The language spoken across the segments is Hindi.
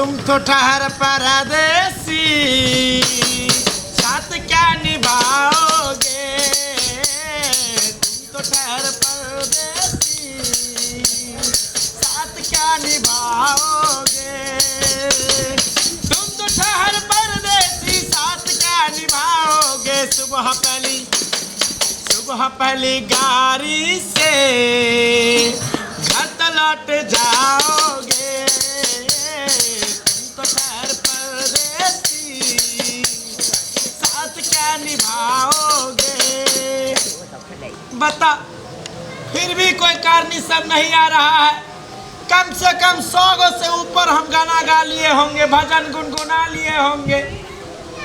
तुम तो ठहर परदेसी, साथ क्या निभाओगे। तुम तो ठहर परदेसी, साथ क्या निभाओगे। तुम तो ठहर परदेसी, साथ क्या निभाओगे। सुबह पहली गाड़ी से घर तो लौट जाओगे। तुम तो ठहर परदेसी, साथ क्या निभाओगे। बता, फिर भी कोई कारनी सब नहीं आ रहा है। कम से कम 100 से ऊपर हम गाना गा लिए होंगे, भजन गुनगुना लिए होंगे,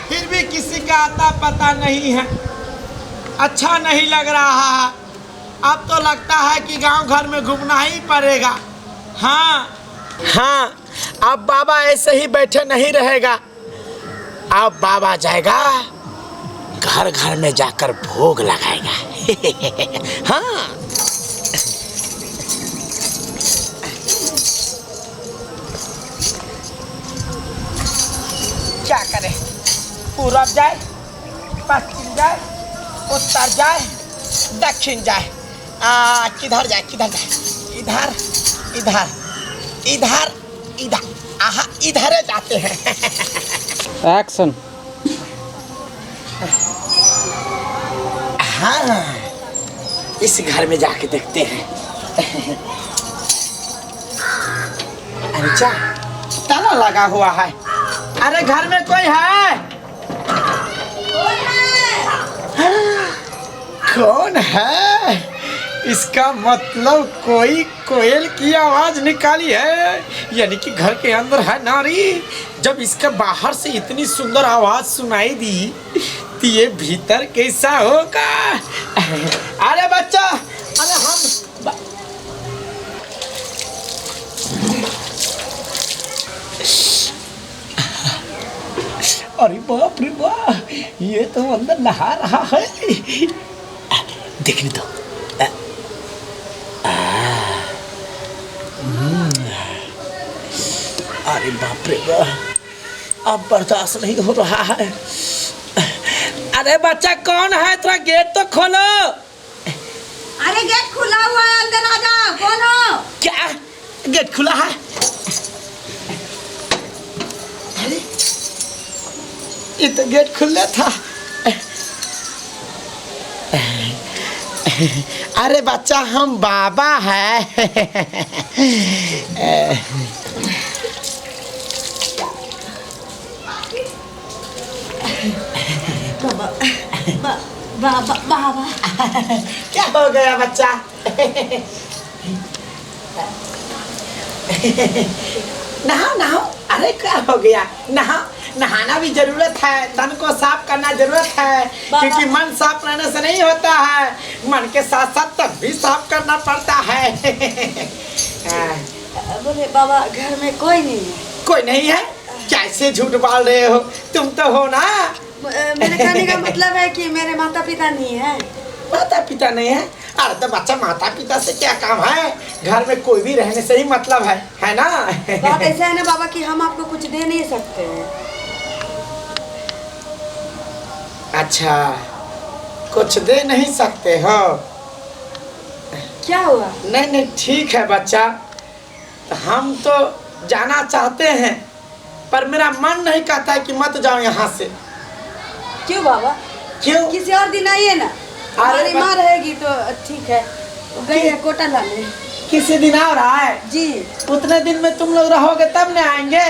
फिर भी किसी का आता पता नहीं है। अच्छा नहीं लग रहा है। अब तो लगता है कि गांव घर में घूमना ही पड़ेगा। हाँ, अब बाबा ऐसे ही बैठे नहीं रहेगा। अब बाबा जाएगा, घर घर में जाकर भोग लगाएगा। हाँ, क्या करें, पूरब जाए, पश्चिम जाए, उत्तर जाए, दक्षिण जाए, किधर जाए, इधर इधर इधर इधर, आहा, इधर जाते हैं। एक्शन। हाँ, इस घर में जाके देखते हैं। अरे जा, ताला लगा हुआ है। अरे घर में कोई है? कौन है? इसका मतलब कोई कोयल की आवाज निकाली है, यानी कि घर के अंदर है नारी। जब इसका बाहर से इतनी सुंदर आवाज सुनाई दी तो ये भीतर कैसा होगा। अरे बच्चा, अरे अरे बाप रे बाप, ये तो अंदर नहा रहा है। देखने दो। अरे बाप रे बाप, अब बर्दाश्त नहीं हो रहा है। अरे बच्चा कौन है? थोड़ा गेट तो खोलो। अरे गेट खुला हुआ है, अंदर आ जाओ। कौन हो? क्या गेट खुला है? अरे ये तो गेट खुला था। अरे बच्चा, हम बाबा है। बाबा क्या हो गया बच्चा? नहाओ। अरे क्या हो गया? नहाना भी जरूरत है, तन को साफ करना जरूरत है, क्योंकि मन साफ रहने से नहीं होता है, मन के साथ साथ तन भी साफ करना पड़ता है। बोले बाबा, घर में कोई नहीं है। कोई नहीं है? कैसे झूठ बोल रहे हो? तुम तो हो ना। मेरे कहने का मतलब है कि मेरे माता पिता नहीं है। माता पिता नहीं है? अरे तो बच्चा, माता पिता से क्या काम है? घर में कोई भी रहने से ही मतलब है ना। बात ऐसा है ना बाबा कि हम आपको कुछ दे नहीं सकते हैं। अच्छा, कुछ दे नहीं सकते हो? क्या हुआ? नहीं, ठीक है बच्चा, हम तो जाना चाहते हैं, पर मेरा मन नहीं कहता है कि मत जाओ यहाँ से। क्यों बाबा? क्यों? किसी और दिन आइए ना। हमारी माँ रहेगी तो ठीक है। गई है कोटा लाने। किसी दिन आ रहा है जी। उतने दिन में तुम लोग रहोगे तब न आएंगे।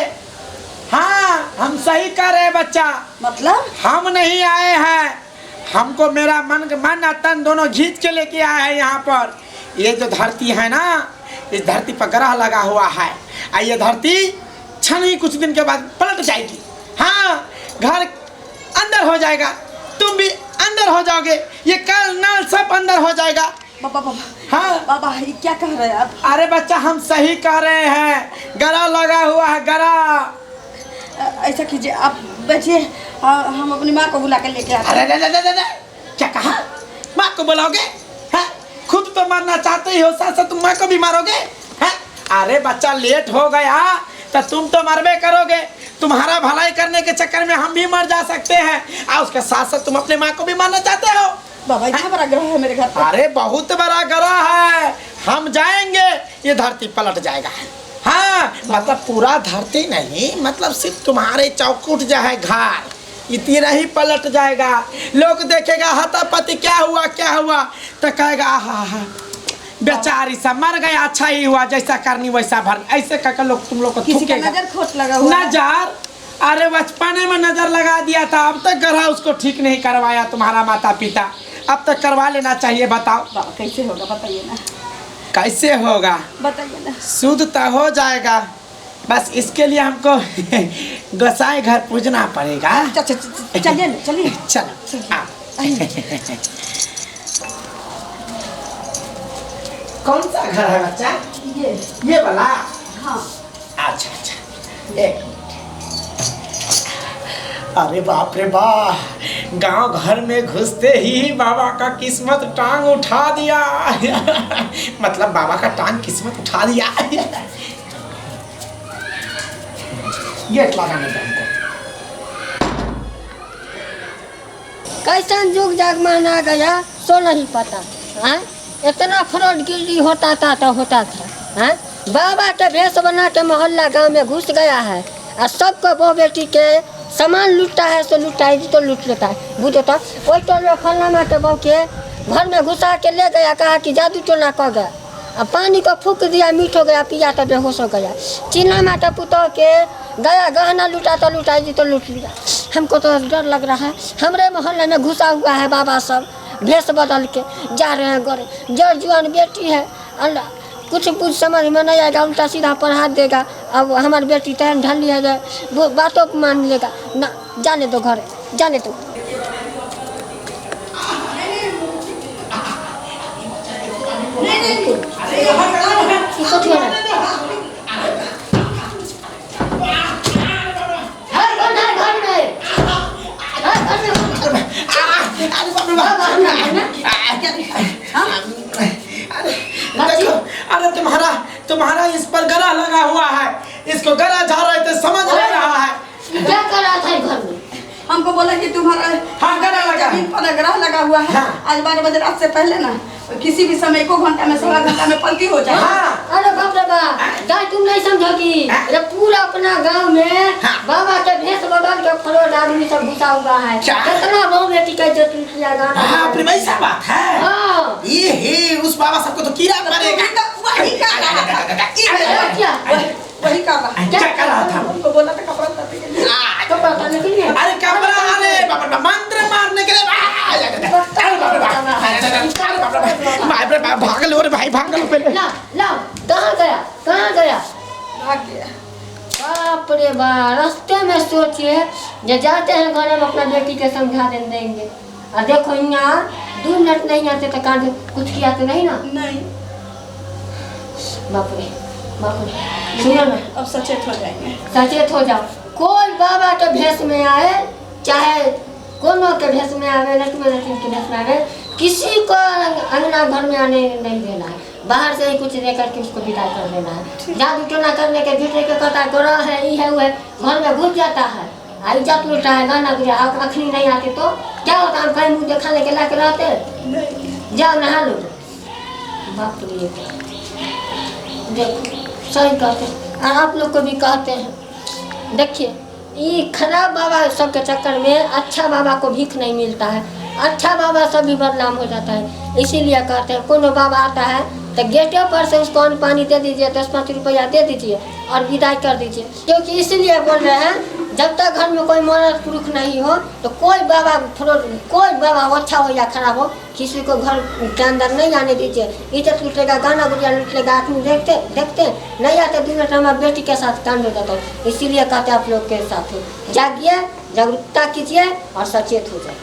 हाँ, हम सही कह रहे हैं बच्चा। मतलब? हम नहीं आए हैं, हमको मेरा मन और तन दोनों खींच के लेके आए हैं यहाँ पर। ये जो धरती है ना, इस धरती पर ग्रह लगा हुआ है, और ये धरती क्षण ही कुछ दिन के बाद पलट जाएगी। हाँ, घर अंदर हो जाएगा, तुम भी अंदर हो जाओगे, ये कल नल सब अंदर हो जाएगा। बाबा। हाँ बाबा, ये क्या कह रहे हैं आप? अरे बच्चा, हम सही कह रहे हैं, गरा लगा हुआ है, गरा। ऐसा कीजिए, आप बैठिए, हम अपनी माँ को बुला कर लेके आते हैं। अरे क्या कहा? माँ को बुलाओगे? खुद तो मरना चाहते ही हो, साथ साथ तुम माँ को भी मारोगे? अरे बच्चा, लेट हो गया, तो तुम तो मरबे करोगे। तुम्हारा भलाई करने के चक्कर में हम भी मर जा सकते हैं, और उसके साथ साथ तुम अपने माँ को भी मारना चाहते हो। बाबा इतना बड़ा ग्रह है मेरे घर पे। अरे बहुत बड़ा ग्रह है, हम जाएंगे ये धरती पलट जाएगा। हाँ मतलब पूरा धरती नहीं, मतलब सिर्फ तुम्हारे चौकुट जो है घर इतना ही पलट जाएगा। लोग देखेगा हतापति क्या हुआ तो कहेगा हा बेचारी सा मर गया, अच्छा ही हुआ, जैसा करनी वैसा भर। ऐसे कहकर लोग तुम लोग को किसी का थूकेगा। नजर खोट लगा हुआ है। नजर, अरे बचपने में नजर लगा दिया था, अब तक ग्रह उसको ठीक नहीं करवाया तुम्हारा माता पिता, अब तक करवा लेना चाहिए। बताओ बाबा कैसे होगा बताइए ना, कैसे होगा? बताइए ना। शुद्ध तो हो जाएगा, बस इसके लिए हमको गोसाई घर पूजना पड़ेगा। चलिए ना, चलिए। चलो आओ। कौन सा घर है बच्चा? ये वाला? हाँ। अच्छा अच्छा, एक मिनट। अरे बाप रे बाप, गांव घर में घुसते ही बाबा का किस्मत टांग उठा दिया। मतलब बाबा का टांग किस्मत उठा दिया। गेट लगाने दो हमको। कैसा जुग जगमाना गया सो नहीं पता है। इतना फ्रॉडगिरी होता था तो होता था है। बाबा के भेष बना के मोहल्ला गांव में घुस गया है और सबको वो बेटी के सामान लूटता है, सो लूटता है तो लूट लेता है। बुझो तो वही तो फलना माँ के बहू के घर में घुसा के ले गया, कहा कि जादू टोना कर गया। अब पानी को फूक दिया, मीठ हो गया, पिया तो बेहोश हो गया। चीना माता पुतों के गया, गहना लूटा तो लूटा जी तो लूट लिया। हमको तो डर लग रहा है, हमारे मोहल्ले में घुसा हुआ है बाबा सब भेष बदल के जा रहे हैं गोरे। जड़ जुआन बेटी है, अल्लाह कुछ समझ में नहीं आएगा, उल्टा सीधा पढ़ा देगा। अब हमारी बेटी तहन ढली है, वो बातों को मान लेगा ना। जाने दो घर, जाने दो। अरे तुम्हारा इस पर गला लगा हुआ है, इसको गला जा रहा है तो समझ नहीं रहा है। क्या कर रहा था घर में? हमको बोला कि तुम्हारा हाँ गला लगा, जमीन पर ग्रह लगा हुआ है। हाँ। आज 12 बजे रात से पहले ना किसी भी समय 1 घंटा में 1.5 घंटा में पलटी हो जाए। हाँ। अरे बाप रे बाप, दाई तुम नहीं समझोगी। अरे पूरा अपना गांव में बाबा के भेष बदल के फरोड आदमी सब घुसा हुआ है। कितना बहु बेटी का इज्जत किया गाना। हाँ प्रेम ऐसा बात है। हाँ ये है, उस बाबा सबको तो कीड़ा पड़ेगा। वही कहा क्या कर रहा था? हमको बोला था कपड़ा तपने के लिए। तो पता नहीं है। अरे कपड़ा, अरे बाप रे, मंत्र मारने के लिए। अरे बाप रे बाप, भाग लो रे भाई, भाग लो पहले। ला ला, कहाँ गया भाग गया। बाप रे बाप, रास्ते में सोचिए जब जाते हैं घर में अपना बेटी के समझा देंगे। और देखो यहाँ 2 मिनट नहीं आते तो कांड कुछ किया तो नहीं ना। नहीं बाप रे सुनो ना, अब सचेत हो जाएंगे। सचेत हो जाओ। कोई बाबा के भेष में आए, चाहे कोनो के भेष में आवे, लक्ष्मण के भेष में आवे, किसी को अंगना घर में आने नहीं देना है। बाहर से ही कुछ दे करके उसको विदाई कर देना है। जादू टोना करने के झूठे के कहता गोरा है, ये है वो है, घर में घुस जाता है, इज्जत लूटा है, गाना गुजा। अखनी नहीं आते तो क्या होता है? कहीं मुँह दिखाने के लायक रहते? जाओ नहा लो। बाप रे, देखो सही कहते हैं। और आप लोग को भी कहते हैं, देखिए ये खराब बाबा सबके चक्कर में अच्छा बाबा को भीख नहीं मिलता है। अच्छा बाबा सब भी बदनाम हो जाता है। इसीलिए कहते हैं कोनो बाबा आता है तो गेटों पर से उसको अन्न पानी दे दीजिए, 10-5 रुपया दे दीजिए और विदाई कर दीजिए। क्योंकि इसलिए बोल रहे हैं, जब तक घर में कोई मर्द पुरुष नहीं हो तो कोई बाबा अच्छा हो या खराब हो, किसी को घर के अंदर नहीं आने दीजिए। इज्जत लूटेगा, गाना गुड़िया लूट लेगा। आदमी देखते नहीं आते 2 मिनट हमारे बेटी के साथ कांड हो जाता है। इसीलिए कहते हैं आप लोग के साथ जागिए, जागरूकता कीजिए और सचेत हो जाए।